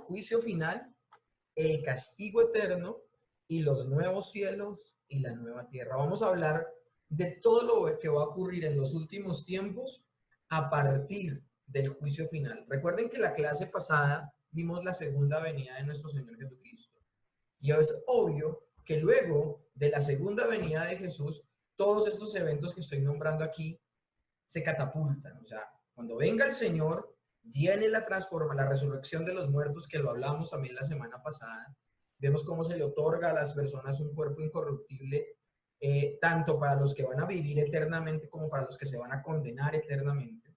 juicio final, el castigo eterno y los nuevos cielos y la nueva tierra. Vamos a hablar de todo lo que va a ocurrir en los últimos tiempos a partir del juicio final. Recuerden que la clase pasada vimos la segunda venida de nuestro Señor Jesucristo. Y es obvio que luego de la segunda venida de Jesús, todos estos eventos que estoy nombrando aquí se catapultan. O sea, cuando venga el Señor, viene la resurrección de los muertos, que lo hablamos también la semana pasada. Vemos cómo se le otorga a las personas un cuerpo incorruptible, tanto para los que van a vivir eternamente como para los que se van a condenar eternamente.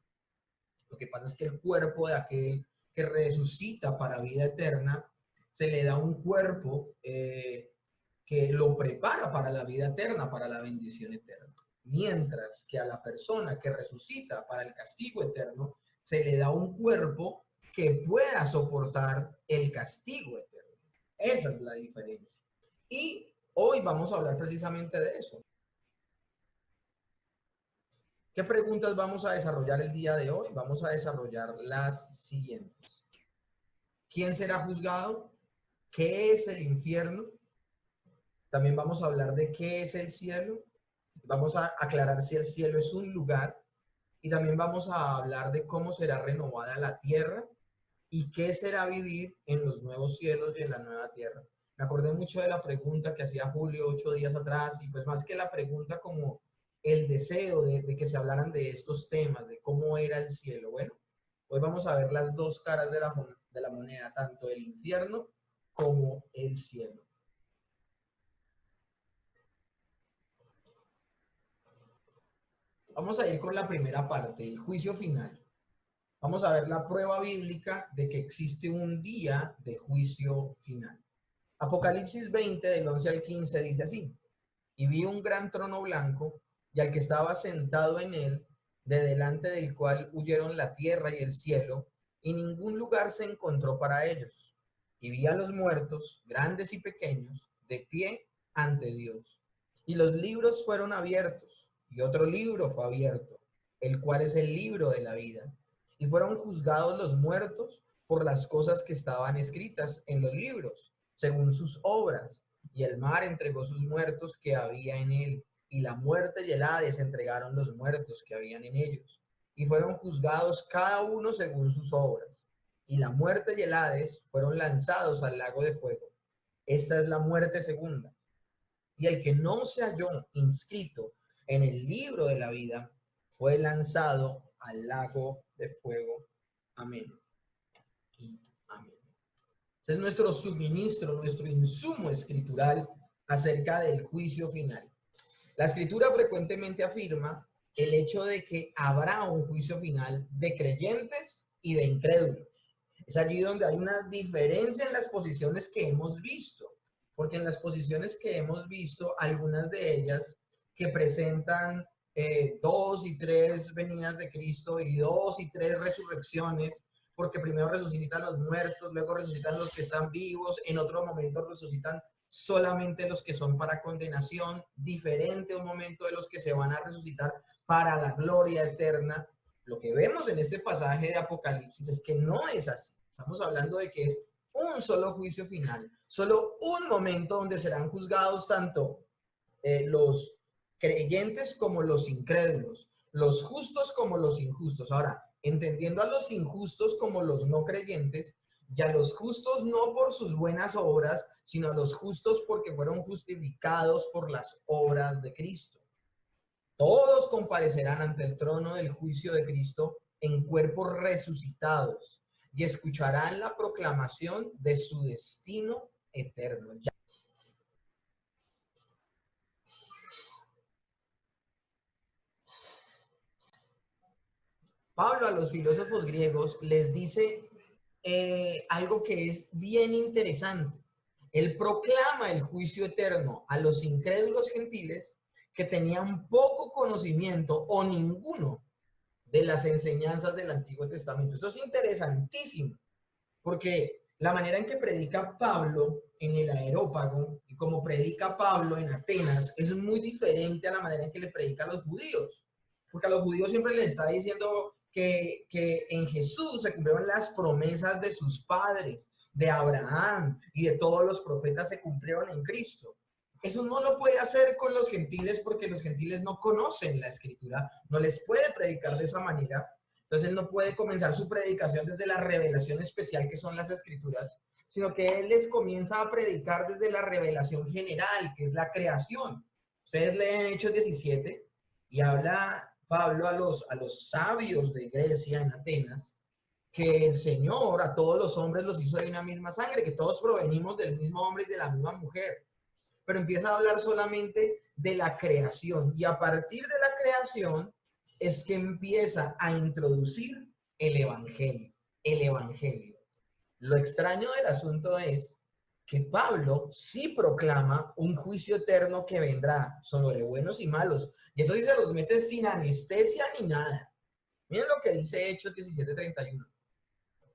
Lo que pasa es que el cuerpo de aquel que resucita para vida eterna, se le da un cuerpo que lo prepara para la vida eterna, para la bendición eterna. Mientras que a la persona que resucita para el castigo eterno, se le da un cuerpo que pueda soportar el castigo eterno. Esa es la diferencia. Y hoy vamos a hablar precisamente de eso. ¿Qué preguntas vamos a desarrollar el día de hoy? Vamos a desarrollar las siguientes. ¿Quién será juzgado? ¿Qué es el infierno? También vamos a hablar de qué es el cielo. Vamos a aclarar si el cielo es un lugar. Y también vamos a hablar de cómo será renovada la tierra y qué será vivir en los nuevos cielos y en la nueva tierra. Me acordé mucho de la pregunta que hacía Julio 8 días atrás, y pues más que la pregunta, como el deseo de que se hablaran de estos temas, de cómo era el cielo. Bueno, hoy vamos a ver las dos caras de la moneda, tanto el infierno como el cielo. Vamos a ir con la primera parte, el juicio final. Vamos a ver la prueba bíblica de que existe un día de juicio final. Apocalipsis 20, del 11 al 15, dice así: y vi un gran trono blanco, y al que estaba sentado en él, de delante del cual huyeron la tierra y el cielo, y ningún lugar se encontró para ellos. Y vi a los muertos, grandes y pequeños, de pie ante Dios. Y los libros fueron abiertos, y otro libro fue abierto, el cual es el libro de la vida. Y fueron juzgados los muertos por las cosas que estaban escritas en los libros, según sus obras. Y el mar entregó sus muertos que había en él, y la muerte y el Hades entregaron los muertos que habían en ellos. Y fueron juzgados cada uno según sus obras. Y la muerte y el Hades fueron lanzados al lago de fuego. Esta es la muerte segunda. Y el que no se halló inscrito en el libro de la vida fue lanzado al lago de fuego. Amén. Y amén. Ese es nuestro suministro, nuestro insumo escritural acerca del juicio final. La escritura frecuentemente afirma el hecho de que habrá un juicio final de creyentes y de incrédulos. Es allí donde hay una diferencia en las posiciones que hemos visto, porque en las posiciones que hemos visto, algunas de ellas que presentan 2 y 3 venidas de Cristo y 2 y 3 resurrecciones, porque primero resucitan los muertos, luego resucitan los que están vivos, en otro momento resucitan solamente los que son para condenación, diferente un momento de los que se van a resucitar para la gloria eterna. Lo que vemos en este pasaje de Apocalipsis es que no es así. Estamos hablando de que es un solo juicio final, solo un momento donde serán juzgados tanto los creyentes como los incrédulos, los justos como los injustos. Ahora, entendiendo a los injustos como los no creyentes, y a los justos no por sus buenas obras, sino a los justos porque fueron justificados por las obras de Cristo. Todos comparecerán ante el trono del juicio de Cristo en cuerpos resucitados y escucharán la proclamación de su destino eterno. Pablo a los filósofos griegos les dice algo que es bien interesante. Él proclama el juicio eterno a los incrédulos gentiles que tenían poco conocimiento o ninguno de las enseñanzas del Antiguo Testamento. Esto es interesantísimo, porque la manera en que predica Pablo en el Areópago y como predica Pablo en Atenas es muy diferente a la manera en que le predica a los judíos, porque a los judíos siempre les está diciendo que en Jesús se cumplieron las promesas de sus padres, de Abraham y de todos los profetas se cumplieron en Cristo. Eso no lo puede hacer con los gentiles porque los gentiles no conocen la escritura, no les puede predicar de esa manera. Entonces él no puede comenzar su predicación desde la revelación especial que son las escrituras, sino que él les comienza a predicar desde la revelación general, que es la creación. Ustedes leen Hechos 17 y habla Pablo a los sabios de Grecia en Atenas, que el Señor a todos los hombres los hizo de una misma sangre, que todos provenimos del mismo hombre y de la misma mujer. Pero empieza a hablar solamente de la creación y a partir de la creación es que empieza a introducir el evangelio, el evangelio. Lo extraño del asunto es que Pablo sí proclama un juicio eterno que vendrá sobre buenos y malos. Y eso sí se los mete sin anestesia ni nada. Miren lo que dice Hechos 17:31.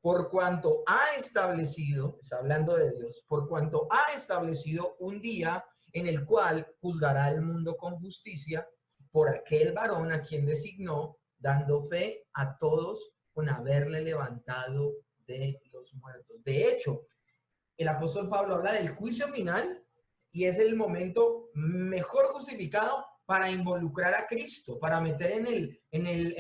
Por cuanto ha establecido, está hablando de Dios, por cuanto ha establecido un día en el cual juzgará al mundo con justicia por aquel varón a quien designó, dando fe a todos con haberle levantado de los muertos. De hecho, el apóstol Pablo habla del juicio final y es el momento mejor justificado para involucrar a Cristo, para meter en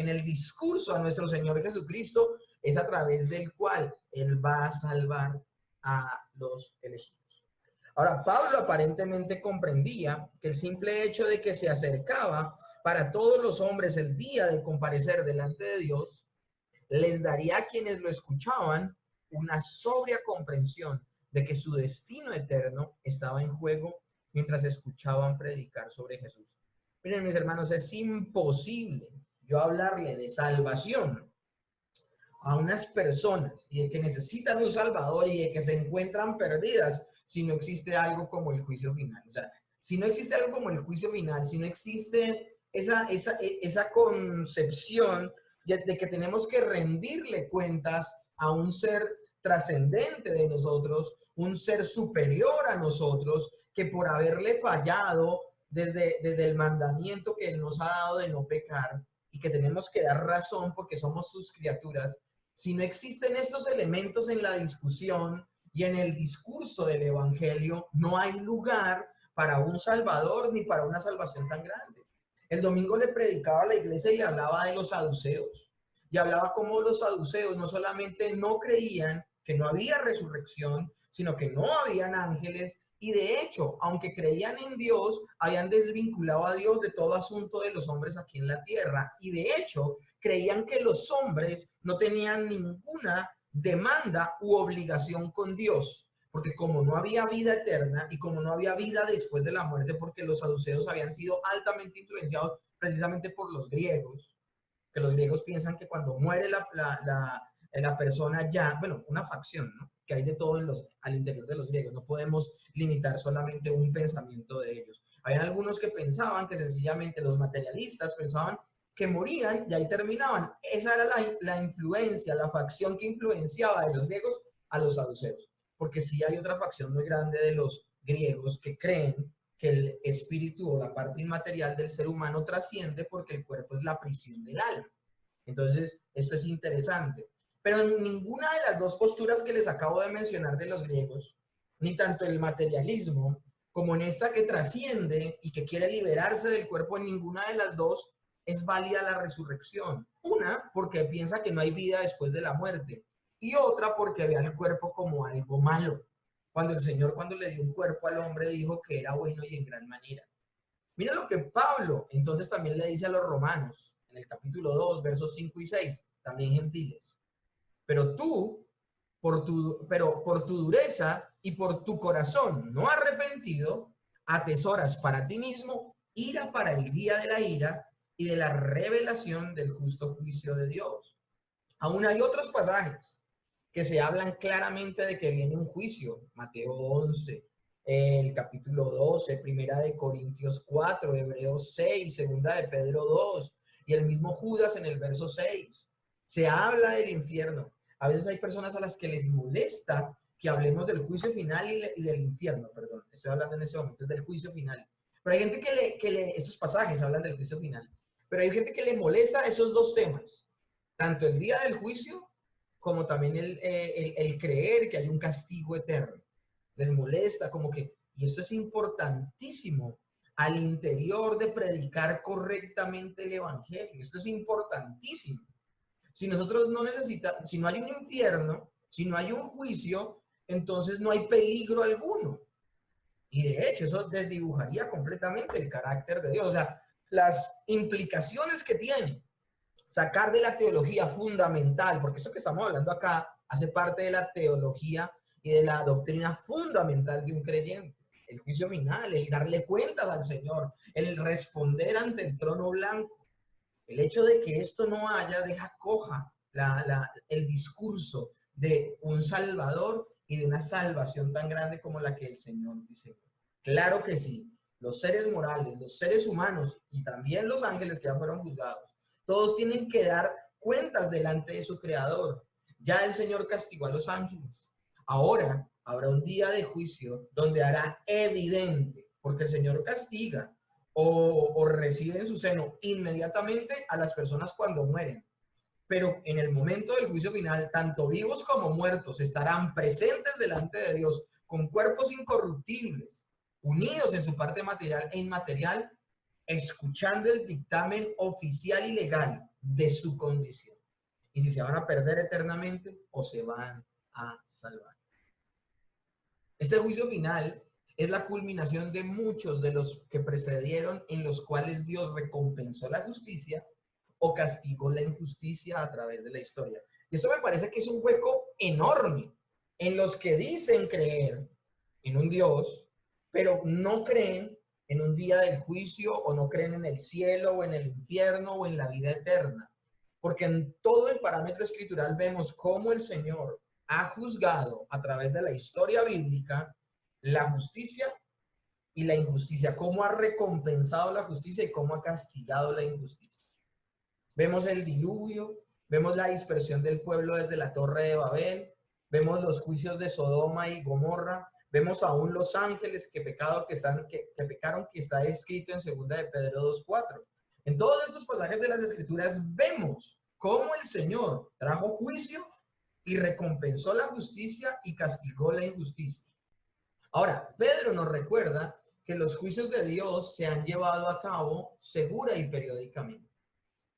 el discurso a nuestro Señor Jesucristo, es a través del cual Él va a salvar a los elegidos. Ahora, Pablo aparentemente comprendía que el simple hecho de que se acercaba para todos los hombres el día de comparecer delante de Dios, les daría a quienes lo escuchaban una sobria comprensión de que su destino eterno estaba en juego mientras escuchaban predicar sobre Jesús. Miren, mis hermanos, es imposible yo hablarle de salvación a unas personas y de que necesitan un Salvador y de que se encuentran perdidas si no existe algo como el juicio final. O sea, si no existe algo como el juicio final, si no existe esa concepción de que tenemos que rendirle cuentas a un ser trascendente de nosotros, un ser superior a nosotros, que por haberle fallado desde el mandamiento que Él nos ha dado de no pecar y que tenemos que dar razón porque somos sus criaturas, si no existen estos elementos en la discusión y en el discurso del Evangelio, no hay lugar para un Salvador ni para una salvación tan grande. El domingo le predicaba a la iglesia y le hablaba de los saduceos. Y hablaba cómo los saduceos no solamente no creían que no había resurrección, sino que no habían ángeles. Y de hecho, aunque creían en Dios, habían desvinculado a Dios de todo asunto de los hombres aquí en la tierra. Y de hecho, creían que los hombres no tenían ninguna demanda u obligación con Dios, porque como no había vida eterna y como no había vida después de la muerte, porque los saduceos habían sido altamente influenciados precisamente por los griegos, que los griegos piensan que cuando muere la persona ya, bueno, una facción, ¿no? Que hay de todo al interior de los griegos, no podemos limitar solamente un pensamiento de ellos. Hay algunos que pensaban que sencillamente los materialistas pensaban que morían y ahí terminaban. Esa era la influencia, la facción que influenciaba de los griegos a los saduceos. Porque sí hay otra facción muy grande de los griegos que creen que el espíritu o la parte inmaterial del ser humano trasciende porque el cuerpo es la prisión del alma. Entonces, esto es interesante. Pero en ninguna de las dos posturas que les acabo de mencionar de los griegos, ni tanto el materialismo como en esta que trasciende y que quiere liberarse del cuerpo, en ninguna de las dos es válida la resurrección. Una, porque piensa que no hay vida después de la muerte, y otra porque ve al cuerpo como algo malo. Cuando el Señor, cuando le dio un cuerpo al hombre, dijo que era bueno y en gran manera. Mira lo que Pablo entonces también le dice a los romanos en el capítulo 2, versos 5 y 6, también gentiles. Pero tú, por tu dureza y por tu corazón no arrepentido, atesoras para ti mismo ira para el día de la ira y de la revelación del justo juicio de Dios. Aún hay otros pasajes que se hablan claramente de que viene un juicio. Mateo 11, el capítulo 12, Primera de Corintios 4, Hebreos 6, Segunda de Pedro 2 y el mismo Judas en el verso 6. Se habla del infierno. A veces hay personas a las que les molesta que hablemos del juicio final y del infierno, perdón. Estoy hablando en ese momento del juicio final. Pero hay gente estos pasajes hablan del juicio final. Pero hay gente que le molesta esos dos temas. Tanto el día del juicio como también el creer que hay un castigo eterno. Les molesta como que, y esto es importantísimo al interior de predicar correctamente el evangelio. Esto es importantísimo. Si nosotros no necesitamos, si no hay un infierno, si no hay un juicio, entonces no hay peligro alguno. Y de hecho, eso desdibujaría completamente el carácter de Dios. O sea, las implicaciones que tiene sacar de la teología fundamental, porque eso que estamos hablando acá hace parte de la teología y de la doctrina fundamental de un creyente. El juicio final, el darle cuentas al Señor, el responder ante el trono blanco. El hecho de que esto no haya deja coja el discurso de un Salvador y de una salvación tan grande como la que el Señor dice. Claro que sí, los seres morales, los seres humanos y también los ángeles que ya fueron juzgados, todos tienen que dar cuentas delante de su Creador. Ya el Señor castigó a los ángeles. Ahora habrá un día de juicio donde hará evidente, porque el Señor castiga o recibe en su seno inmediatamente a las personas cuando mueren. Pero en el momento del juicio final, tanto vivos como muertos estarán presentes delante de Dios con cuerpos incorruptibles, unidos en su parte material e inmaterial, escuchando el dictamen oficial y legal de su condición. Y si se van a perder eternamente o se van a salvar. Este juicio final es la culminación de muchos de los que precedieron, en los cuales Dios recompensó la justicia o castigó la injusticia a través de la historia. Y eso me parece que es un hueco enorme en los que dicen creer en un Dios, pero no creen en un día del juicio o no creen en el cielo o en el infierno o en la vida eterna. Porque en todo el parámetro escritural vemos cómo el Señor ha juzgado a través de la historia bíblica la justicia y la injusticia, cómo ha recompensado la justicia y cómo ha castigado la injusticia. Vemos el diluvio, vemos la dispersión del pueblo desde la Torre de Babel, vemos los juicios de Sodoma y Gomorra, vemos aún los ángeles que pecaron, que está escrito en 2 de Pedro 2:4. En todos estos pasajes de las Escrituras vemos cómo el Señor trajo juicio y recompensó la justicia y castigó la injusticia. Ahora, Pedro nos recuerda que los juicios de Dios se han llevado a cabo segura y periódicamente.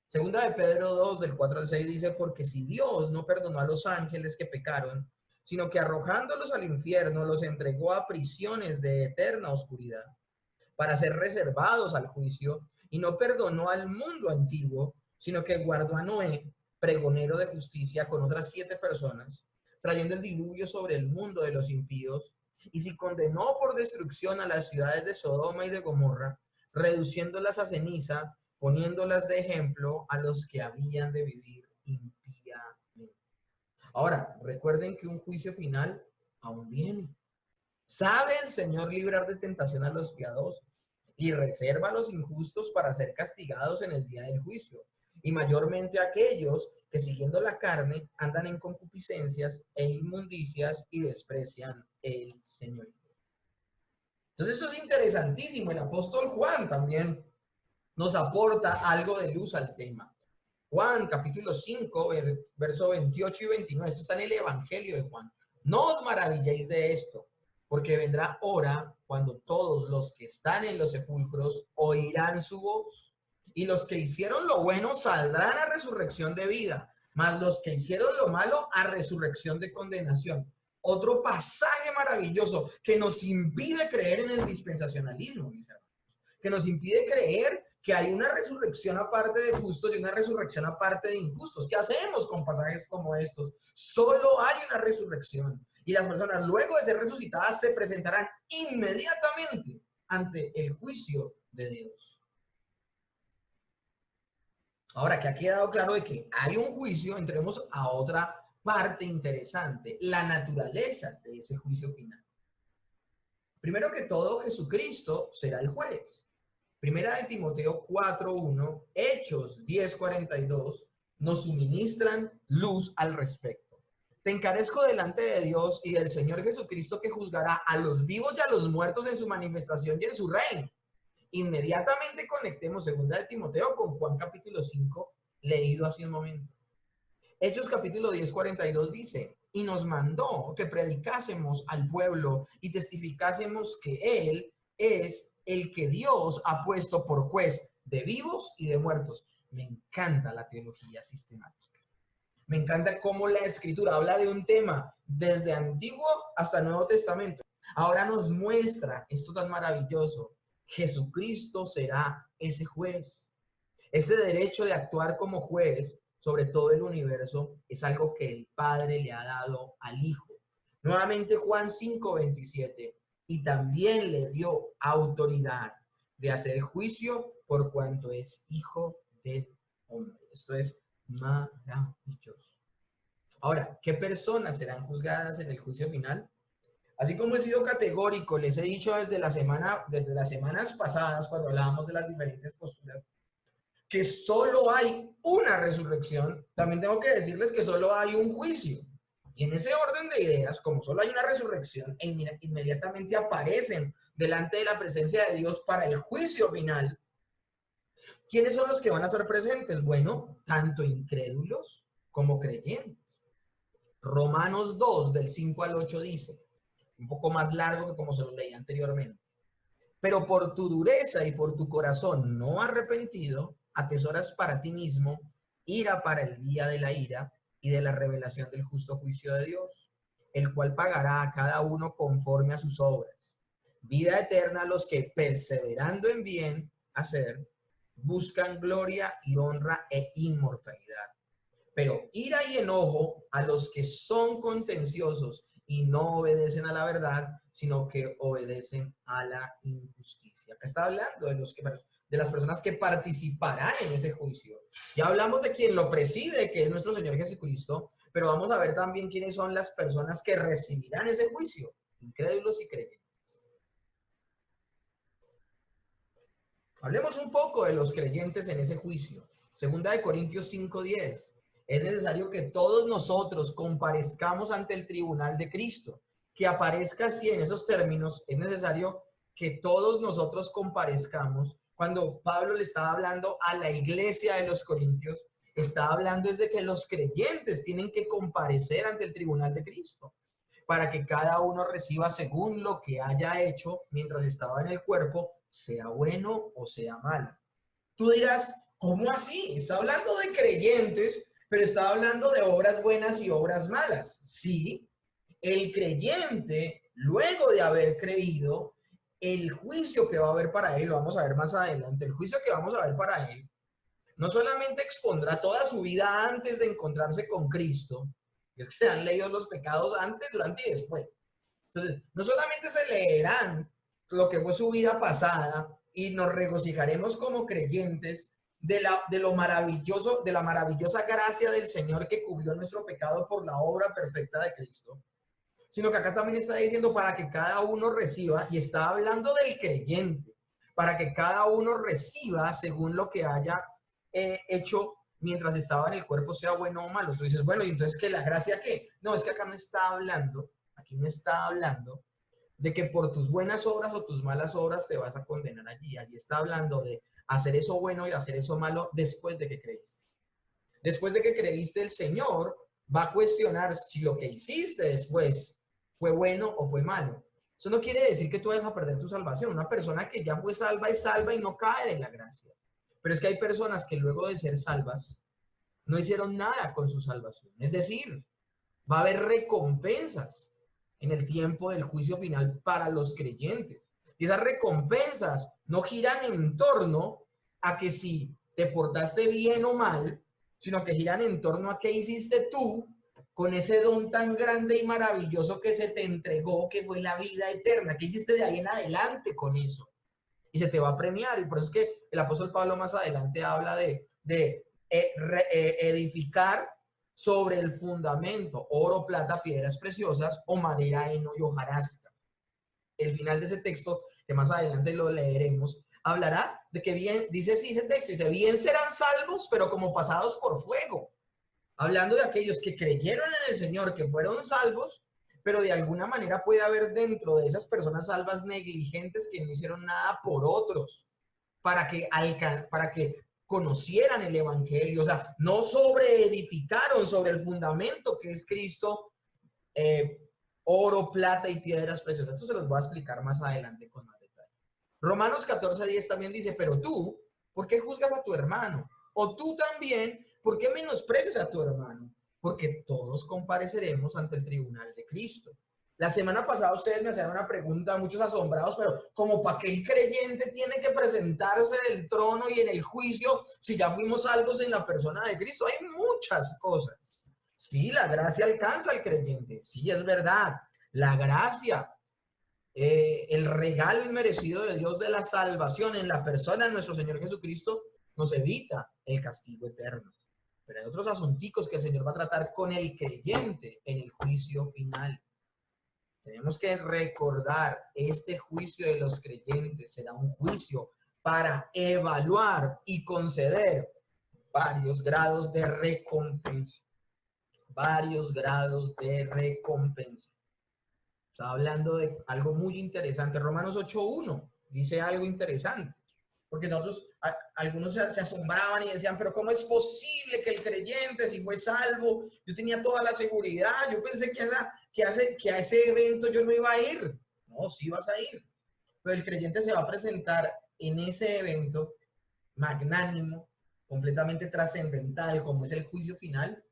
Segunda de Pedro 2, del 4 al 6 dice, porque si Dios no perdonó a los ángeles que pecaron, sino que arrojándolos al infierno los entregó a prisiones de eterna oscuridad, para ser reservados al juicio, y no perdonó al mundo antiguo, sino que guardó a Noé, pregonero de justicia, con otras 7 personas, trayendo el diluvio sobre el mundo de los impíos, y si condenó por destrucción a las ciudades de Sodoma y de Gomorra, reduciéndolas a ceniza, poniéndolas de ejemplo a los que habían de vivir impíamente. Ahora, recuerden que un juicio final aún viene. ¿Sabe el Señor librar de tentación a los piadosos y reserva a los injustos para ser castigados en el día del juicio? Y mayormente aquellos que siguiendo la carne andan en concupiscencias e inmundicias y desprecian el Señor. Entonces eso es interesantísimo. El apóstol Juan también nos aporta algo de luz al tema. Juan, capítulo 5, verso 28 y 29. Esto está en el Evangelio de Juan. No os maravilléis de esto, porque vendrá hora cuando todos los que están en los sepulcros oirán su voz, y los que hicieron lo bueno saldrán a resurrección de vida, mas los que hicieron lo malo a resurrección de condenación. Otro pasaje maravilloso que nos impide creer en el dispensacionalismo, mis hermanos, que nos impide creer que hay una resurrección aparte de justos y una resurrección aparte de injustos. ¿Qué hacemos con pasajes como estos? Solo hay una resurrección y las personas luego de ser resucitadas se presentarán inmediatamente ante el juicio de Dios. Ahora que ha quedado claro de que hay un juicio, entremos a otra parte interesante, la naturaleza de ese juicio final. Primero que todo, Jesucristo será el juez. Primera de Timoteo 4:1, Hechos 10:42, nos suministran luz al respecto. Te encarezco delante de Dios y del Señor Jesucristo, que juzgará a los vivos y a los muertos en su manifestación y en su reino. Inmediatamente conectemos segunda de Timoteo con Juan capítulo 5, leído hace un momento. Hechos capítulo 10, 42 dice, y nos mandó que predicásemos al pueblo y testificásemos que Él es el que Dios ha puesto por juez de vivos y de muertos. Me encanta la teología sistemática. Me encanta cómo la escritura habla de un tema desde Antiguo hasta Nuevo Testamento. Ahora nos muestra esto tan maravilloso. Jesucristo será ese juez. Este derecho de actuar como juez sobre todo el universo es algo que el Padre le ha dado al Hijo. Nuevamente Juan 5:27, y también le dio autoridad de hacer juicio por cuanto es Hijo del Hombre. Esto es maravilloso. Ahora, ¿qué personas serán juzgadas en el juicio final? Así como he sido categórico, les he dicho desde las semanas pasadas, cuando hablábamos de las diferentes posturas, que solo hay una resurrección, también tengo que decirles que solo hay un juicio. Y en ese orden de ideas, como solo hay una resurrección, inmediatamente aparecen delante de la presencia de Dios para el juicio final. ¿Quiénes son los que van a ser presentes? Bueno, tanto incrédulos como creyentes. Romanos 2, del 5 al 8 dice, un poco más largo que como se lo leí anteriormente. Pero por tu dureza y por tu corazón no arrepentido, atesoras para ti mismo ira para el día de la ira y de la revelación del justo juicio de Dios, el cual pagará a cada uno conforme a sus obras. Vida eterna a los que, perseverando en bien hacer, buscan gloria y honra e inmortalidad. Pero ira y enojo a los que son contenciosos y no obedecen a la verdad, sino que obedecen a la injusticia. Acá está hablando de las personas que participarán en ese juicio. Ya hablamos de quien lo preside, que es nuestro Señor Jesucristo, pero vamos a ver también quiénes son las personas que recibirán ese juicio, incrédulos y creyentes. Hablemos un poco de los creyentes en ese juicio. Segunda de Corintios 5:10. Es necesario que todos nosotros comparezcamos ante el tribunal de Cristo. Que aparezca así en esos términos, es necesario que todos nosotros comparezcamos. Cuando Pablo le estaba hablando a la iglesia de los Corintios, está hablando desde que los creyentes tienen que comparecer ante el tribunal de Cristo, para que cada uno reciba según lo que haya hecho mientras estaba en el cuerpo, sea bueno o sea malo. Tú dirás, ¿cómo así? Está hablando de creyentes, pero está hablando de obras buenas y obras malas. Sí, el creyente, luego de haber creído, el juicio que va a haber para él, lo vamos a ver más adelante, el juicio que vamos a ver para él, no solamente expondrá toda su vida antes de encontrarse con Cristo, es que se han leído los pecados antes, durante y después. Entonces, no solamente se leerán lo que fue su vida pasada y nos regocijaremos como creyentes de lo maravilloso, de la maravillosa gracia del Señor que cubrió nuestro pecado por la obra perfecta de Cristo, sino que acá también está diciendo para que cada uno reciba, y está hablando del creyente, para que cada uno reciba según lo que haya hecho mientras estaba en el cuerpo, sea bueno o malo. Tú dices, bueno, ¿y entonces qué? ¿La gracia qué? No, es que acá no está hablando, aquí no está hablando de que por tus buenas obras o tus malas obras te vas a condenar allí. Allí está hablando de hacer eso bueno y hacer eso malo después de que creíste. Después de que creíste, el Señor va a cuestionar si lo que hiciste después fue bueno o fue malo. Eso no quiere decir que tú vayas a perder tu salvación. Una persona que ya fue salva es salva y no cae de la gracia. Pero es que hay personas que luego de ser salvas no hicieron nada con su salvación. Es decir, va a haber recompensas en el tiempo del juicio final para los creyentes. Y esas recompensas no giran en torno a que si te portaste bien o mal, sino que giran en torno a qué hiciste tú con ese don tan grande y maravilloso que se te entregó, que fue la vida eterna. ¿Qué hiciste de ahí en adelante con eso? Y se te va a premiar. Y por eso es que el apóstol Pablo más adelante habla de edificar sobre el fundamento, oro, plata, piedras preciosas o madera, heno y hojarasca. El final de ese texto, que más adelante lo leeremos, hablará de que bien, dice así ese texto, dice, bien serán salvos, pero como pasados por fuego. Hablando de aquellos que creyeron en el Señor, que fueron salvos, pero de alguna manera puede haber dentro de esas personas salvas negligentes que no hicieron nada por otros, para que conocieran el evangelio, o sea, no sobreedificaron sobre el fundamento que es Cristo, oro, plata y piedras preciosas. Esto se los voy a explicar más adelante con más detalle. Romanos 14:10 también dice, pero tú, ¿por qué juzgas a tu hermano? O tú también, ¿por qué menosprecias a tu hermano? Porque todos compareceremos ante el tribunal de Cristo. La semana pasada ustedes me hacían una pregunta, muchos asombrados, pero como para qué el creyente tiene que presentarse del trono y en el juicio si ya fuimos salvos en la persona de Cristo. Hay muchas cosas. Sí, la gracia alcanza al creyente. Sí, es verdad. La gracia, el regalo inmerecido de Dios de la salvación en la persona de nuestro Señor Jesucristo nos evita el castigo eterno. Pero hay otros asunticos que el Señor va a tratar con el creyente en el juicio final. Tenemos que recordar, este juicio de los creyentes será un juicio para evaluar y conceder varios grados de recompensa. Varios grados de recompensa. Está hablando de algo muy interesante. Romanos 8:1 dice algo interesante. Porque nosotros, algunos se asombraban y decían, pero ¿cómo es posible que el creyente, si fue salvo, yo tenía toda la seguridad, yo pensé que a ese evento yo no iba a ir? No, sí vas a ir. Pero el creyente se va a presentar en ese evento magnánimo, completamente trascendental, como es el juicio final,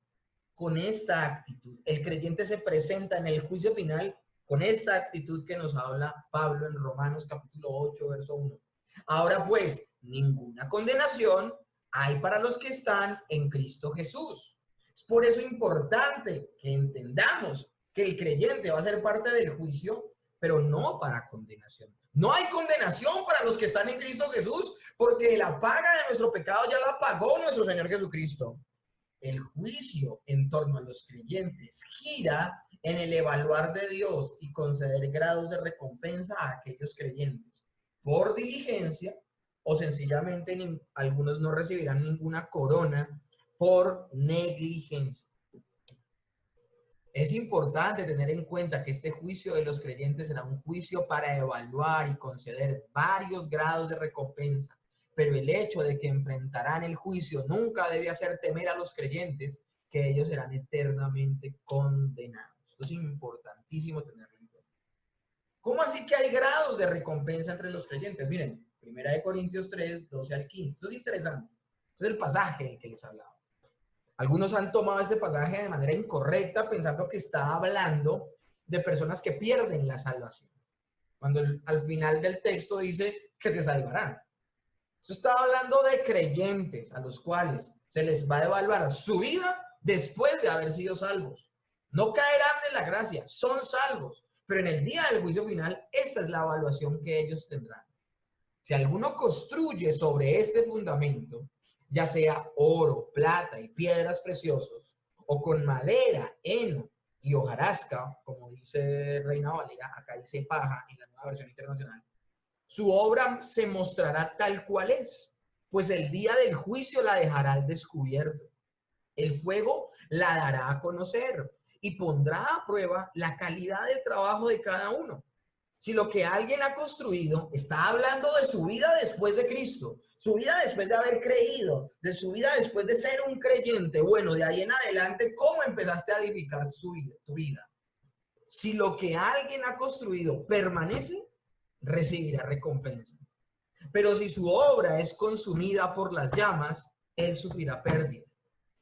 con esta actitud. El creyente se presenta en el juicio final con esta actitud que nos habla Pablo en Romanos capítulo 8, verso 1. Ahora pues, ninguna condenación hay para los que están en Cristo Jesús. Es por eso importante que entendamos que el creyente va a ser parte del juicio, pero no para condenación. No hay condenación para los que están en Cristo Jesús, porque la paga de nuestro pecado ya la pagó nuestro Señor Jesucristo. El juicio en torno a los creyentes gira en el evaluar de Dios y conceder grados de recompensa a aquellos creyentes por diligencia, o sencillamente algunos no recibirán ninguna corona por negligencia. Es importante tener en cuenta que este juicio de los creyentes será un juicio para evaluar y conceder varios grados de recompensa. Pero el hecho de que enfrentarán el juicio nunca debe hacer temer a los creyentes que ellos serán eternamente condenados. Esto es importantísimo tenerlo en cuenta. ¿Cómo así que hay grados de recompensa entre los creyentes? Miren, 1 Corintios 3, 12 al 15. Esto es interesante. Este es el pasaje del que les hablaba. Algunos han tomado este pasaje de manera incorrecta, pensando que está hablando de personas que pierden la salvación. Cuando al final del texto dice que se salvarán. Esto está hablando de creyentes a los cuales se les va a evaluar su vida después de haber sido salvos. No caerán en la gracia, son salvos. Pero en el día del juicio final, esta es la evaluación que ellos tendrán. Si alguno construye sobre este fundamento, ya sea oro, plata y piedras preciosas, o con madera, heno y hojarasca, como dice Reina Valera, acá dice paja en la nueva versión internacional, su obra se mostrará tal cual es, pues el día del juicio la dejará al descubierto. El fuego la dará a conocer y pondrá a prueba la calidad del trabajo de cada uno. Si lo que alguien ha construido está hablando de su vida después de Cristo, su vida después de haber creído, de su vida después de ser un creyente, bueno, de ahí en adelante, ¿cómo empezaste a edificar tu vida? Si lo que alguien ha construido permanece, recibirá recompensa. Pero si su obra es consumida por las llamas, él sufrirá pérdida.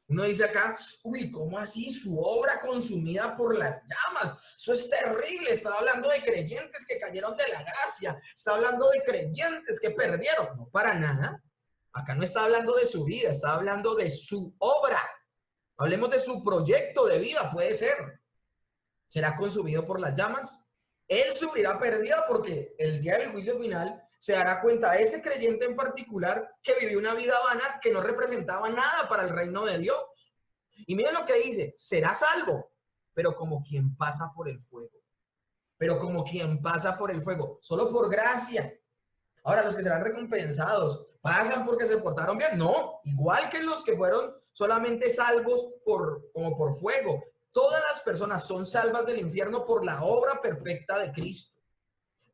Uno dice acá, uy, ¿cómo así? Su obra consumida por las llamas. Eso es terrible. Está hablando de creyentes que cayeron de la gracia. Está hablando de creyentes que perdieron. No, para nada. Acá no está hablando de su vida, está hablando de su obra. Hablemos de su proyecto de vida, puede ser. ¿Será consumido por las llamas? Él sufrirá pérdida porque el día del juicio final se dará cuenta de ese creyente en particular que vivió una vida vana que no representaba nada para el reino de Dios. Y miren lo que dice, será salvo, pero como quien pasa por el fuego. Pero como quien pasa por el fuego, solo por gracia. Ahora, los que serán recompensados, ¿pasan porque se portaron bien? No, igual que los que fueron solamente salvos como por fuego. Todas las personas son salvas del infierno por la obra perfecta de Cristo.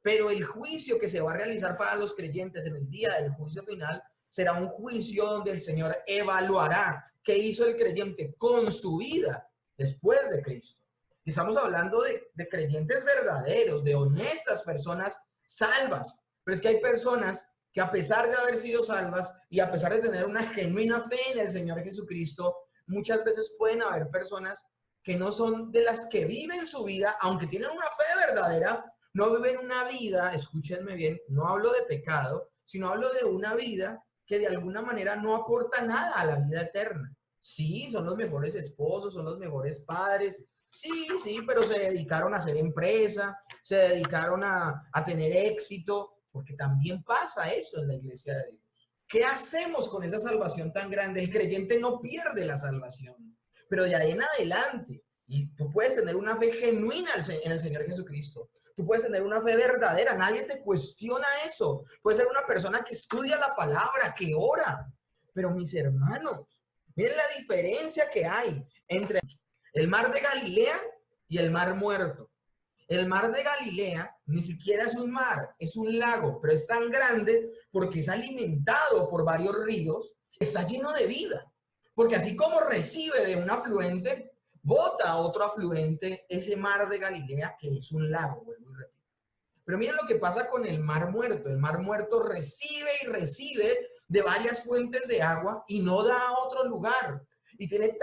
Pero el juicio que se va a realizar para los creyentes en el día del juicio final será un juicio donde el Señor evaluará qué hizo el creyente con su vida después de Cristo. Y estamos hablando de creyentes verdaderos, de honestas personas salvas. Pero es que hay personas que a pesar de haber sido salvas y a pesar de tener una genuina fe en el Señor Jesucristo, muchas veces pueden haber personas que no son de las que viven su vida, aunque tienen una fe verdadera, no viven una vida, escúchenme bien, no hablo de pecado, sino hablo de una vida que de alguna manera no aporta nada a la vida eterna. Sí, son los mejores esposos, son los mejores padres, sí, pero se dedicaron a hacer empresa, se dedicaron a tener éxito, porque también pasa eso en la iglesia de Dios. ¿Qué hacemos con esa salvación tan grande? El creyente no pierde la salvación, pero de ahí en adelante, y tú puedes tener una fe genuina en el Señor Jesucristo, tú puedes tener una fe verdadera, nadie te cuestiona eso. Puedes ser una persona que estudia la palabra, que ora, pero mis hermanos, miren la diferencia que hay entre el mar de Galilea y el mar muerto. El mar de Galilea ni siquiera es un mar, es un lago, pero es tan grande porque es alimentado por varios ríos, está lleno de vida. Porque así como recibe de un afluente, bota a otro afluente ese mar de Galilea, que es un lago, vuelvo y repito. Pero miren lo que pasa con el mar muerto. El mar muerto recibe y recibe de varias fuentes de agua y no da a otro lugar. Y tiene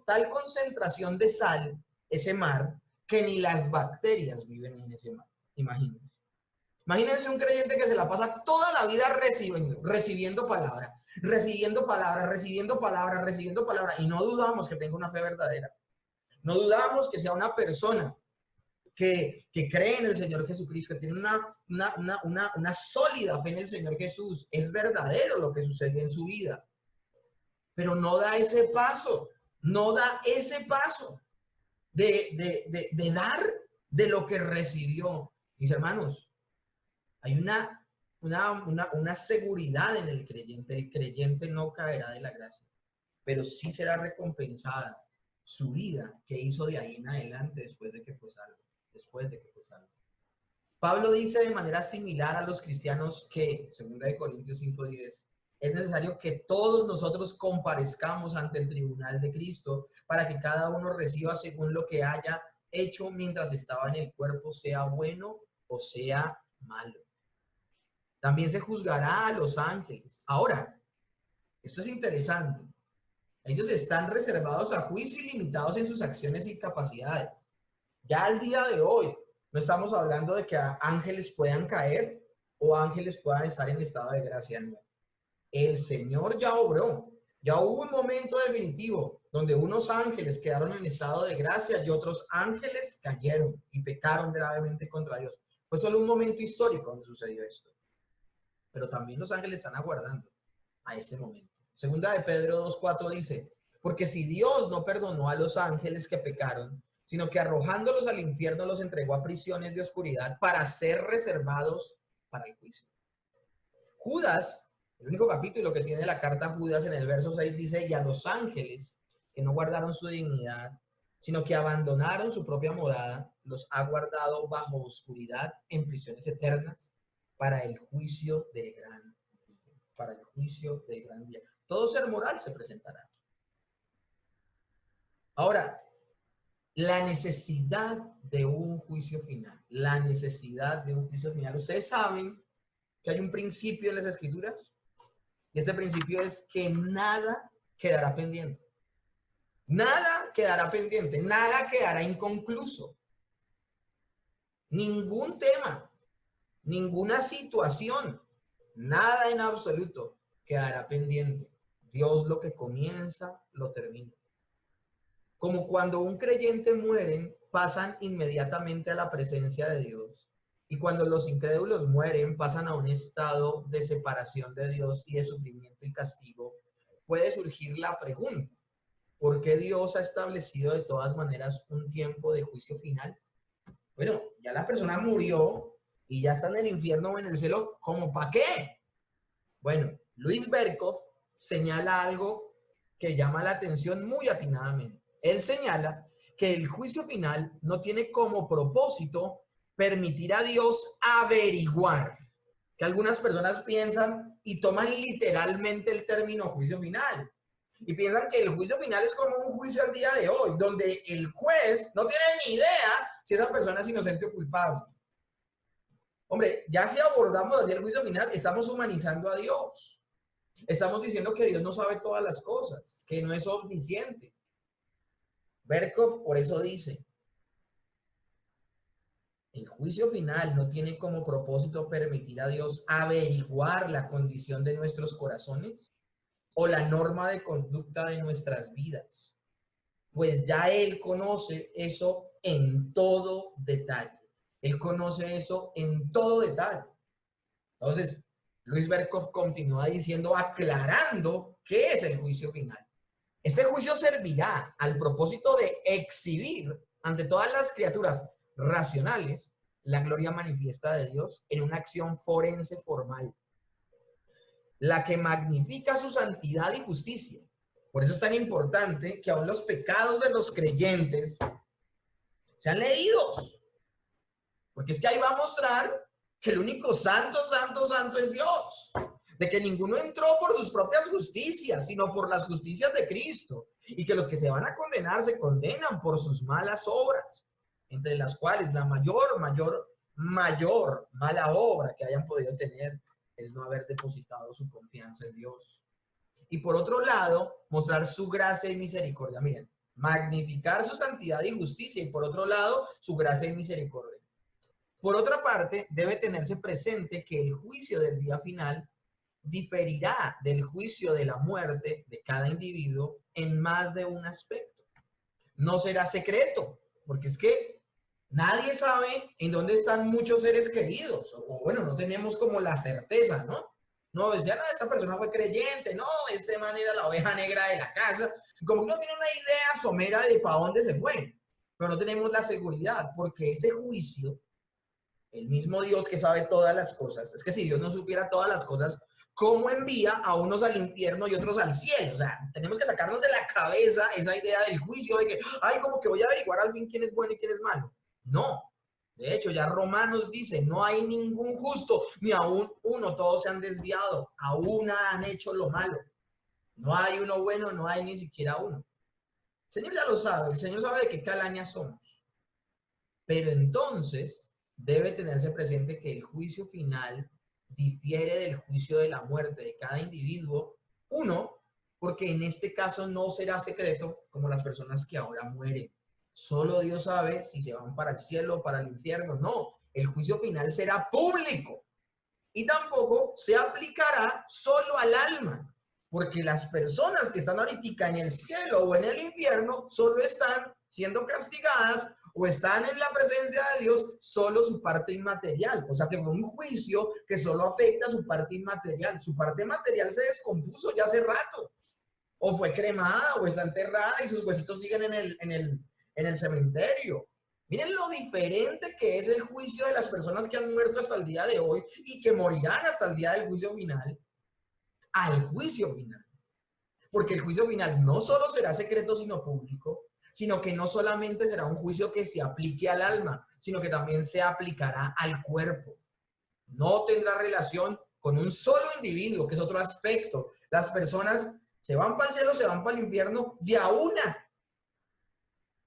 tal concentración de sal, ese mar, que ni las bacterias viven en ese mar. Imagínense. Imagínense un creyente que se la pasa toda la vida recibiendo palabras, recibiendo palabras, recibiendo palabras, recibiendo palabras, y no dudamos que tenga una fe verdadera. No dudamos que sea una persona que cree en el Señor Jesucristo, que tiene una sólida fe en el Señor Jesús. Es verdadero lo que sucede en su vida, pero no da ese paso, no da ese paso de dar de lo que recibió. Mis hermanos, hay una seguridad en el creyente no caerá de la gracia, pero sí será recompensada su vida que hizo de ahí en adelante después de que fue salvo. Pablo dice de manera similar a los cristianos que, 2 Corintios 5:10, es necesario que todos nosotros comparezcamos ante el tribunal de Cristo para que cada uno reciba según lo que haya hecho mientras estaba en el cuerpo, sea bueno o sea malo. También se juzgará a los ángeles. Ahora, esto es interesante. Ellos están reservados a juicio y limitados en sus acciones y capacidades. Ya al día de hoy, no estamos hablando de que ángeles puedan caer o ángeles puedan estar en estado de gracia. No. El Señor ya obró. Ya hubo un momento definitivo donde unos ángeles quedaron en estado de gracia y otros ángeles cayeron y pecaron gravemente contra Dios. Fue solo un momento histórico donde sucedió esto. Pero también los ángeles están aguardando a este momento. Segunda de Pedro 2:4 dice, porque si Dios no perdonó a los ángeles que pecaron, sino que arrojándolos al infierno los entregó a prisiones de oscuridad para ser reservados para el juicio. Judas, el único capítulo que tiene la carta a Judas, en el verso 6 dice, y a los ángeles que no guardaron su dignidad, sino que abandonaron su propia morada, los ha guardado bajo oscuridad en prisiones eternas para el juicio del gran día. Todo ser moral se presentará. Ahora, la necesidad de un juicio final. Ustedes saben que hay un principio en las Escrituras y este principio es que nada quedará pendiente. Nada quedará pendiente, nada quedará inconcluso. Ningún tema, ninguna situación, nada en absoluto quedará pendiente. Dios lo que comienza, lo termina. Como cuando un creyente muere, pasan inmediatamente a la presencia de Dios. Y cuando los incrédulos mueren, pasan a un estado de separación de Dios y de sufrimiento y castigo. Puede surgir la pregunta, ¿por qué Dios ha establecido de todas maneras un tiempo de juicio final? Bueno, ya la persona murió y ya está en el infierno o en el cielo, ¿cómo para qué? Bueno, Luis Berkhoff señala algo que llama la atención muy atinadamente. Él señala que el juicio final no tiene como propósito permitir a Dios averiguar. Que algunas personas piensan y toman literalmente el término juicio final. Y piensan que el juicio final es como un juicio al día de hoy, donde el juez no tiene ni idea si esa persona es inocente o culpable. Hombre, ya si abordamos así el juicio final, estamos humanizando a Dios. Estamos diciendo que Dios no sabe todas las cosas, que no es omnisciente. Berkov por eso dice, el juicio final no tiene como propósito permitir a Dios averiguar la condición de nuestros corazones o la norma de conducta de nuestras vidas, pues ya Él conoce eso en todo detalle. Él conoce eso en todo detalle. Entonces, Luis Berkov continúa diciendo, aclarando qué es el juicio final. Este juicio servirá al propósito de exhibir ante todas las criaturas racionales la gloria manifiesta de Dios en una acción forense formal, la que magnifica su santidad y justicia. Por eso es tan importante que aún los pecados de los creyentes sean leídos, porque es que ahí va a mostrar que el único santo, santo, santo es Dios, de que ninguno entró por sus propias justicias, sino por las justicias de Cristo, y que los que se van a condenar se condenan por sus malas obras, entre las cuales la mayor mala obra que hayan podido tener es no haber depositado su confianza en Dios. Y por otro lado, mostrar su gracia y misericordia. Miren, magnificar su santidad y justicia, y por otro lado, su gracia y misericordia. Por otra parte, debe tenerse presente que el juicio del día final diferirá del juicio de la muerte de cada individuo en más de un aspecto. No será secreto, porque es que nadie sabe en dónde están muchos seres queridos, o bueno, no tenemos como la certeza, ¿no? No, decía, no, esta persona fue creyente, no, este man era la oveja negra de la casa, como que no tiene una idea somera de para dónde se fue, pero no tenemos la seguridad, porque ese juicio, el mismo Dios que sabe todas las cosas, es que si Dios no supiera todas las cosas, ¿cómo envía a unos al infierno y otros al cielo? O sea, tenemos que sacarnos de la cabeza esa idea del juicio de que, ay, como que voy a averiguar al fin quién es bueno y quién es malo. No. De hecho, ya Romanos dice, no hay ningún justo, ni aún uno, todos se han desviado, aún han hecho lo malo. No hay uno bueno, no hay ni siquiera uno. El Señor ya lo sabe, el Señor sabe de qué calaña somos. Pero entonces debe tenerse presente que el juicio final difiere del juicio de la muerte de cada individuo. Uno, porque en este caso no será secreto como las personas que ahora mueren. Solo Dios sabe si se van para el cielo o para el infierno. No, el juicio final será público. Y tampoco se aplicará solo al alma, porque las personas que están ahorita en el cielo o en el infierno solo están siendo castigadas o están en la presencia de Dios solo su parte inmaterial. O sea que fue un juicio que solo afecta a su parte inmaterial. Su parte material se descompuso ya hace rato. O fue cremada o está enterrada y sus huesitos siguen en el cementerio. Miren lo diferente que es el juicio de las personas que han muerto hasta el día de hoy y que morirán hasta el día del juicio final, al juicio final. Porque el juicio final no solo será secreto, sino público, sino que no solamente será un juicio que se aplique al alma, sino que también se aplicará al cuerpo. No tendrá relación con un solo individuo, que es otro aspecto. Las personas se van para el cielo, se van para el infierno de a una.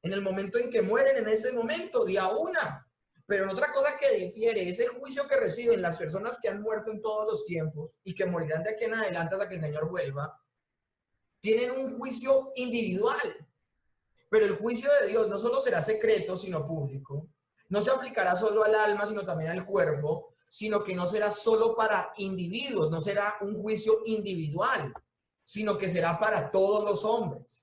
En el momento en que mueren, en ese momento, de a una. Pero en otra cosa que difiere, ese juicio que reciben las personas que han muerto en todos los tiempos y que morirán de aquí en adelante hasta que el Señor vuelva, tienen un juicio individual. Pero el juicio de Dios no solo será secreto, sino público. No se aplicará solo al alma, sino también al cuerpo, sino que no será solo para individuos, no será un juicio individual, sino que será para todos los hombres.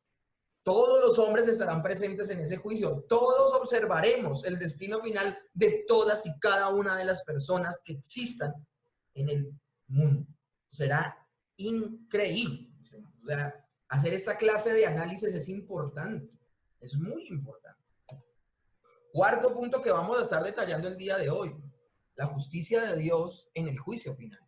Todos los hombres estarán presentes en ese juicio. Todos observaremos el destino final de todas y cada una de las personas que existan en el mundo. Será increíble. O sea, hacer esta clase de análisis es importante. Es muy importante. Cuarto punto que vamos a estar detallando el día de hoy. La justicia de Dios en el juicio final.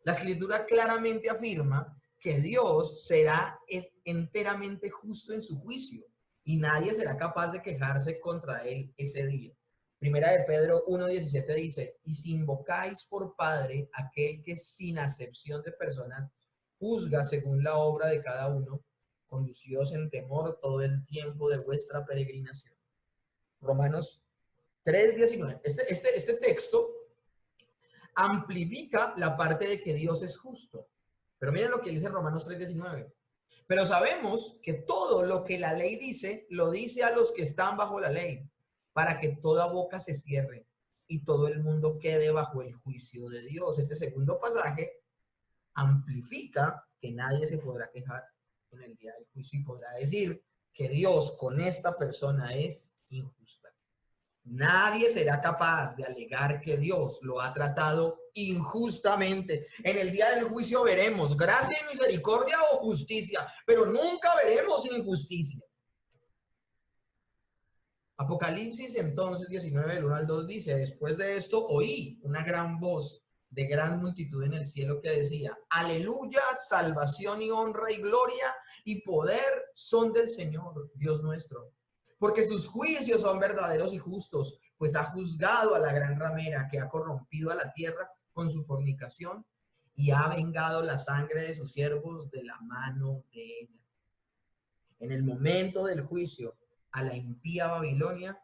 La Escritura claramente afirma que Dios será enteramente justo en su juicio y nadie será capaz de quejarse contra él ese día. Primera de Pedro 1:17 dice, y si invocáis por Padre aquel que sin acepción de personas juzga según la obra de cada uno, conducíos en temor todo el tiempo de vuestra peregrinación. Romanos 3:19. Este texto amplifica la parte de que Dios es justo. Pero miren lo que dice Romanos 3:19. Pero sabemos que todo lo que la ley dice, lo dice a los que están bajo la ley, para que toda boca se cierre y todo el mundo quede bajo el juicio de Dios. Este segundo pasaje amplifica que nadie se podrá quejar en el día del juicio y podrá decir que Dios con esta persona es injusta. Nadie será capaz de alegar que Dios lo ha tratado injustamente. En el día del juicio veremos gracia y misericordia o justicia, pero nunca veremos injusticia. Apocalipsis entonces 19, del 1 al 2 dice, después de esto oí una gran voz de gran multitud en el cielo que decía, aleluya, salvación y honra y gloria y poder son del Señor, Dios nuestro. Porque sus juicios son verdaderos y justos, pues ha juzgado a la gran ramera que ha corrompido a la tierra con su fornicación y ha vengado la sangre de sus siervos de la mano de ella. En el momento del juicio a la impía Babilonia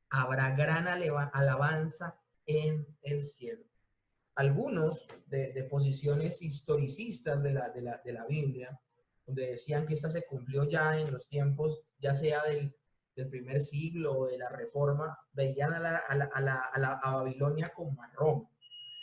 habrá gran alabanza en el cielo. Algunos de posiciones historicistas de la Biblia, donde decían que esta se cumplió ya en los tiempos, ya sea del primer siglo o de la Reforma, veían a Babilonia como a Roma.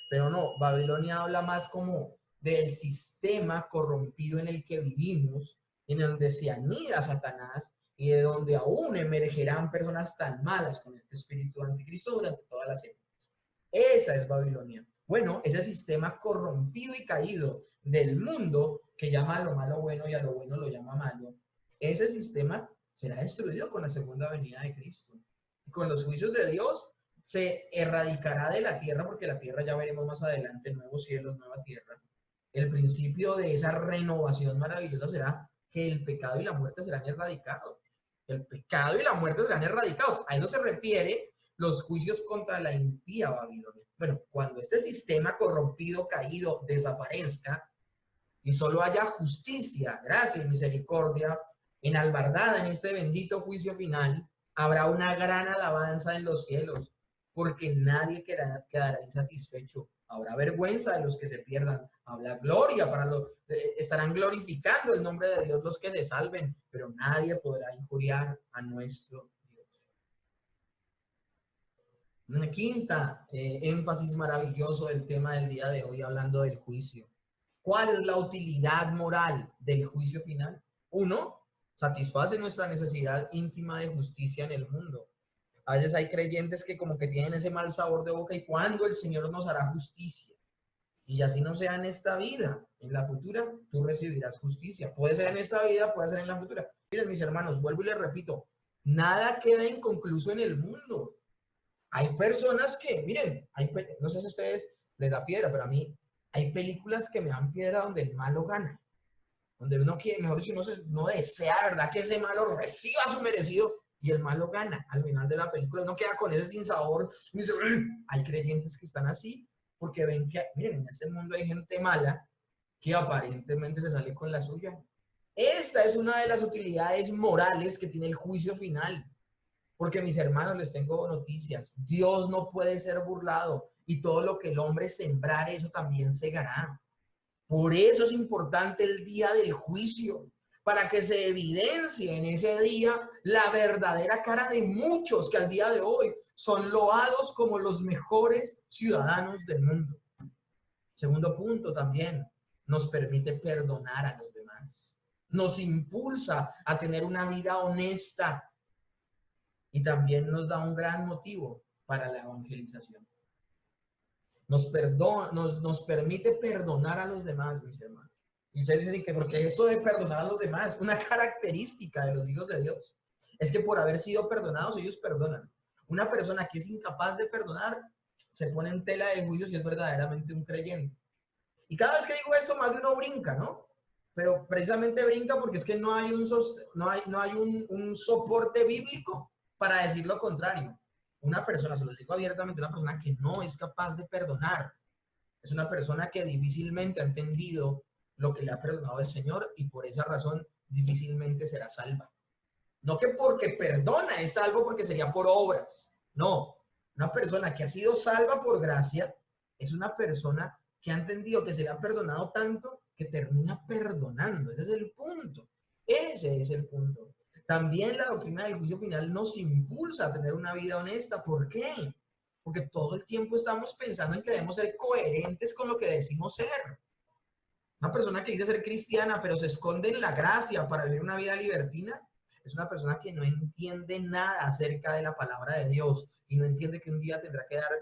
Pero no, Babilonia habla más como del sistema corrompido en el que vivimos, en donde se anida Satanás y de donde aún emergerán personas tan malas con este espíritu anticristo durante todas las épocas. Esa es Babilonia. Bueno, ese sistema corrompido y caído del mundo que llama a lo malo bueno y a lo bueno lo llama malo, ese sistema será destruido con la segunda venida de Cristo. Y con los juicios de Dios se erradicará de la tierra, porque la tierra ya veremos más adelante, nuevos cielos, nueva tierra. El principio de esa renovación maravillosa será que el pecado y la muerte serán erradicados. El pecado y la muerte serán erradicados. A eso se refiere los juicios contra la impía Babilonia. Bueno, cuando este sistema corrompido, caído, desaparezca y solo haya justicia, gracia y misericordia enalbardada en este bendito juicio final, habrá una gran alabanza en los cielos, porque nadie quedará insatisfecho. Habrá vergüenza de los que se pierdan, habrá gloria para los, estarán glorificando el nombre de Dios los que se salven, pero nadie podrá injuriar a nuestro Dios. Una quinta énfasis maravilloso del tema del día de hoy, hablando del juicio. ¿Cuál es la utilidad moral del juicio final? Uno, satisface nuestra necesidad íntima de justicia en el mundo. A veces hay creyentes que como que tienen ese mal sabor de boca y cuando el Señor nos hará justicia. Y así no sea en esta vida, en la futura tú recibirás justicia. Puede ser en esta vida, puede ser en la futura. Miren, mis hermanos, vuelvo y les repito, nada queda inconcluso en el mundo. Hay personas que, miren, no sé si a ustedes les da piedra, pero a mí hay películas que me dan piedra donde el malo gana. Donde uno quiere, mejor dicho, no desea, ¿verdad? Que ese malo reciba su merecido y el malo gana al final de la película. Uno queda con ese sinsabor. Y dice, hay creyentes que están así porque ven que, miren, en este mundo hay gente mala que aparentemente se sale con la suya. Esta es una de las utilidades morales que tiene el juicio final. Porque mis hermanos, les tengo noticias. Dios no puede ser burlado y todo lo que el hombre sembrare, eso también segará. Por eso es importante el día del juicio, para que se evidencie en ese día la verdadera cara de muchos que al día de hoy son loados como los mejores ciudadanos del mundo. Segundo punto también, nos permite perdonar a los demás. Nos impulsa a tener una vida honesta y también nos da un gran motivo para la evangelización. Nos permite perdonar a los demás, mis hermanos. Y ustedes dicen que porque esto de perdonar a los demás, una característica de los hijos de Dios, es que por haber sido perdonados, ellos perdonan. Una persona que es incapaz de perdonar, se pone en tela de juicio si es verdaderamente un creyente. Y cada vez que digo esto, más de uno brinca, ¿no? Pero precisamente brinca porque es que no hay un soporte bíblico para decir lo contrario. una persona, se lo digo abiertamente, una persona que no es capaz de perdonar, es una persona que difícilmente ha entendido lo que le ha perdonado el Señor y por esa razón difícilmente será salva. No que porque perdona es salvo porque sería por obras. No, una persona que ha sido salva por gracia es una persona que ha entendido que se le ha perdonado tanto que termina perdonando. Ese es el punto. Ese es el punto. También la doctrina del juicio final nos impulsa a tener una vida honesta. ¿Por qué? Porque todo el tiempo estamos pensando en que debemos ser coherentes con lo que decimos ser. Una persona que dice ser cristiana, pero se esconde en la gracia para vivir una vida libertina, es una persona que no entiende nada acerca de la palabra de Dios y no entiende que un día tendrá que dar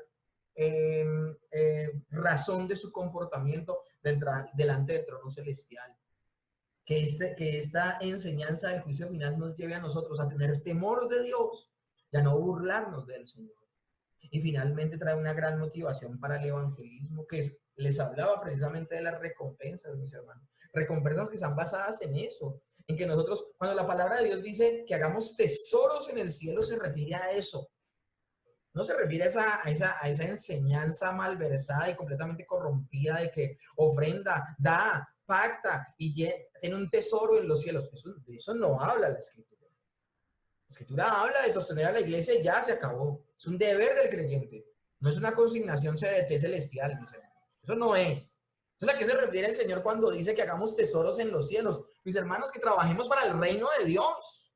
razón de su comportamiento delante del trono celestial. Que esta enseñanza del juicio final nos lleve a nosotros a tener temor de Dios y a no burlarnos del Señor. Y finalmente trae una gran motivación para el evangelismo, les hablaba precisamente de las recompensas, mis hermanos. Recompensas que están basadas en eso, en que nosotros, cuando la palabra de Dios dice que hagamos tesoros en el cielo, se refiere a eso. No se refiere a esa enseñanza malversada y completamente corrompida de que ofrenda, da, pacta y tiene un tesoro en los cielos. De eso no habla la Escritura. La Escritura habla de sostener a la iglesia y ya se acabó. Es un deber del creyente. No es una consignación CDT celestial, mis hermanos. Eso no es. Entonces, ¿a qué se refiere el Señor cuando dice que hagamos tesoros en los cielos? Mis hermanos, que trabajemos para el reino de Dios.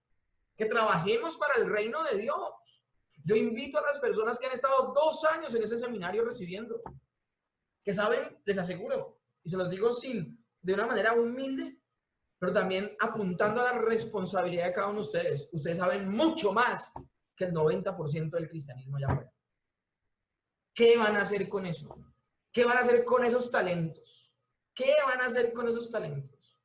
Que trabajemos para el reino de Dios. Yo invito a las personas que han estado 2 años en ese seminario recibiendo, que saben, les aseguro, y se los digo de una manera humilde, pero también apuntando a la responsabilidad de cada uno de ustedes. Ustedes saben mucho más que el 90% del cristianismo allá afuera. ¿Qué van a hacer con eso? ¿Qué van a hacer con esos talentos? ¿Qué van a hacer con esos talentos?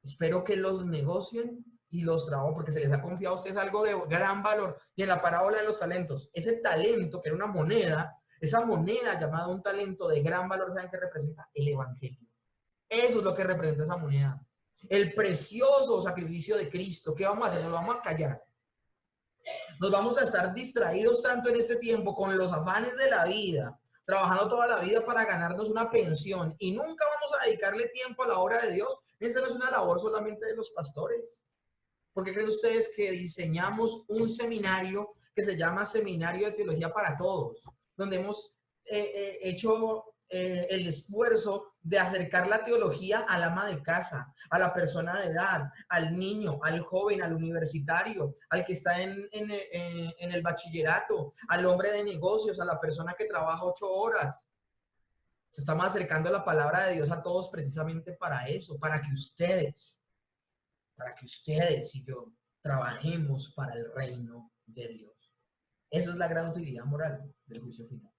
Espero que los negocien y los trabajen, porque se les ha confiado a ustedes algo de gran valor. Y en la parábola de los talentos, ese talento que era una moneda, esa moneda llamada un talento de gran valor, ¿saben qué representa? El evangelio. Eso es lo que representa esa moneda. El precioso sacrificio de Cristo. ¿Qué vamos a hacer? Nos vamos a callar. Nos vamos a estar distraídos tanto en este tiempo con los afanes de la vida, trabajando toda la vida para ganarnos una pensión y nunca vamos a dedicarle tiempo a la obra de Dios. Esa no es una labor solamente de los pastores. ¿Por qué creen ustedes que diseñamos un seminario que se llama Seminario de Teología para Todos? Donde hemos hecho el esfuerzo de acercar la teología al ama de casa, a la persona de edad, al niño, al joven, al universitario, al que está en el bachillerato, al hombre de negocios, a la persona que trabaja 8 horas. Se estamos acercando la palabra de Dios a todos precisamente para eso, para que ustedes y yo trabajemos para el reino de Dios. Esa es la gran utilidad moral del juicio final.